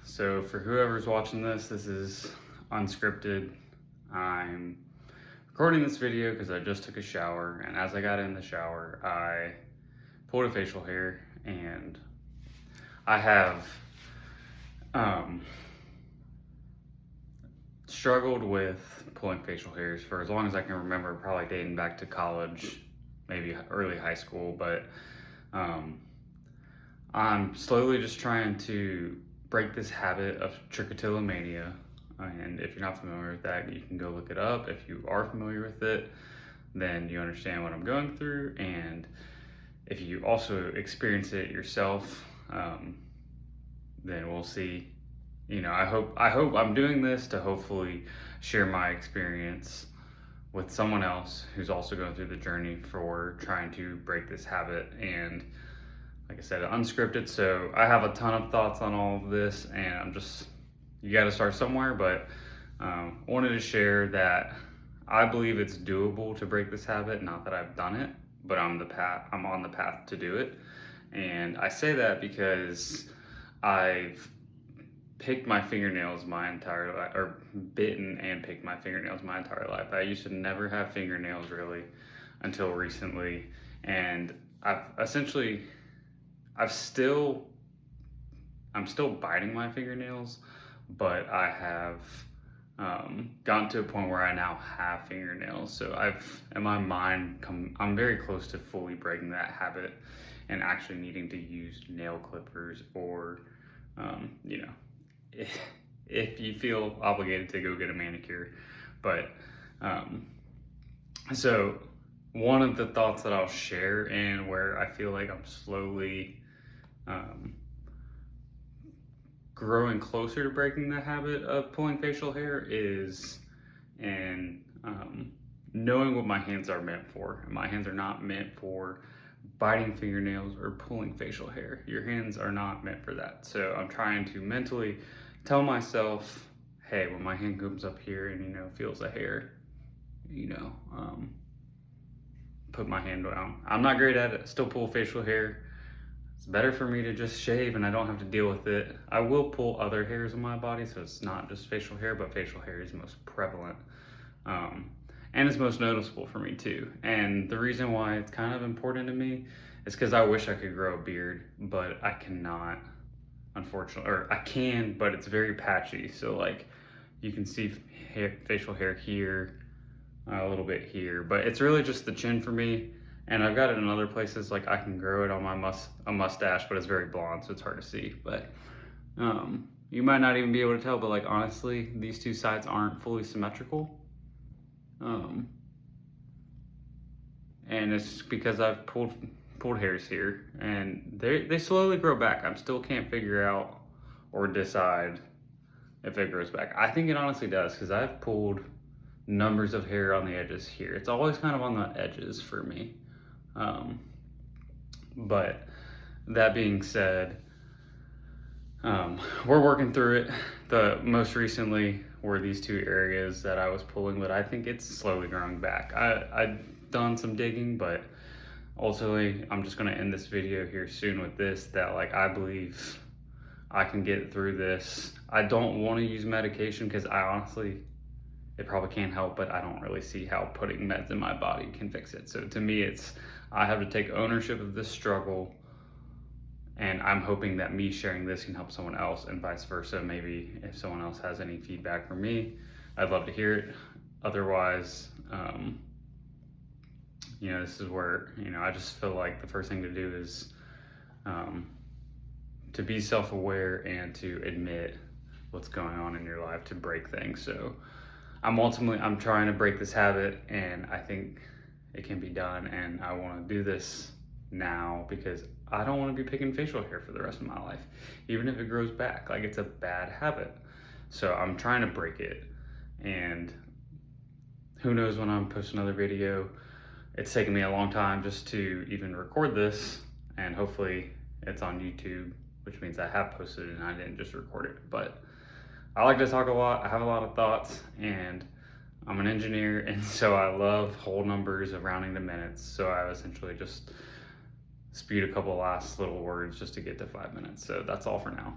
So for whoever's watching this, this is unscripted. I'm recording this video because I just took a shower, and as I got in the shower, I pulled a facial hair, and I have struggled with pulling facial hairs for as long as I can remember, probably dating back to college, maybe early high school, but I'm slowly just trying to break this habit of trichotillomania. And if you're not familiar with that, you can go look it up. If you are familiar with it, then you understand what I'm going through. And if you also experience it yourself, then we'll see. I hope I'm doing this to hopefully share my experience with someone else who's also going through the journey for trying to break this habit. And like I said, unscripted, so I have a ton of thoughts on all of this, and you got to start somewhere, but wanted to share that I believe it's doable to break this habit. Not that I've done it, but I'm on the path to do it. And I say that because I've picked my fingernails my entire life, or bitten and picked my fingernails my entire life. I used to never have fingernails really until recently, and I'm still biting my fingernails, but I have gotten to a point where I now have fingernails. So in my mind, I'm very close to fully breaking that habit and actually needing to use nail clippers, or if you feel obligated to go get a manicure. But so one of the thoughts that I'll share, and where I feel like I'm slowly growing closer to breaking the habit of pulling facial hair, is knowing what my hands are meant for. And my hands are not meant for biting fingernails or pulling facial hair. Your hands are not meant for that. So I'm trying to mentally tell myself, hey, when my hand comes up here and feels a hair, put my hand down. I'm not great at it, still pull facial hair. It's better for me to just shave and I don't have to deal with it. I will pull other hairs in my body, so it's not just facial hair, but facial hair is most prevalent. And it's most noticeable for me too. And the reason why it's kind of important to me is because I wish I could grow a beard, but I cannot, unfortunately. Or I can, but it's very patchy. So like you can see facial hair here, a little bit here, but it's really just the chin for me. And I've got it in other places, like I can grow it on my mustache, but it's very blonde, so it's hard to see. But you might not even be able to tell, but like honestly, these two sides aren't fully symmetrical. And it's because I've pulled hairs here, and they slowly grow back. I still can't figure out or decide if it grows back. I think it honestly does, because I've pulled numbers of hair on the edges here. It's always kind of on the edges for me. But that being said, we're working through it. The most recently were these two areas that I was pulling, but I think it's slowly growing back. I've done some digging, but ultimately I'm just going to end this video here soon with this, that like I believe I can get through this. I don't want to use medication because I honestly, it probably can't help, but I don't really see how putting meds in my body can fix it. So to me, I have to take ownership of this struggle, and I'm hoping that me sharing this can help someone else, and vice versa. Maybe if someone else has any feedback for me, I'd love to hear it. Otherwise, this is where, I just feel like the first thing to do is to be self-aware and to admit what's going on in your life, to break things. So I'm trying to break this habit, and I think it can be done, and I want to do this now because I don't want to be picking facial hair for the rest of my life, even if it grows back. Like, it's a bad habit. So I'm trying to break it, and who knows when I'm posting another video. It's taken me a long time just to even record this, and hopefully it's on YouTube, which means I have posted it and I didn't just record it. But I like to talk a lot. I have a lot of thoughts, and I'm an engineer, and so I love whole numbers of rounding to minutes. So I essentially just spewed a couple last little words just to get to 5 minutes. So that's all for now.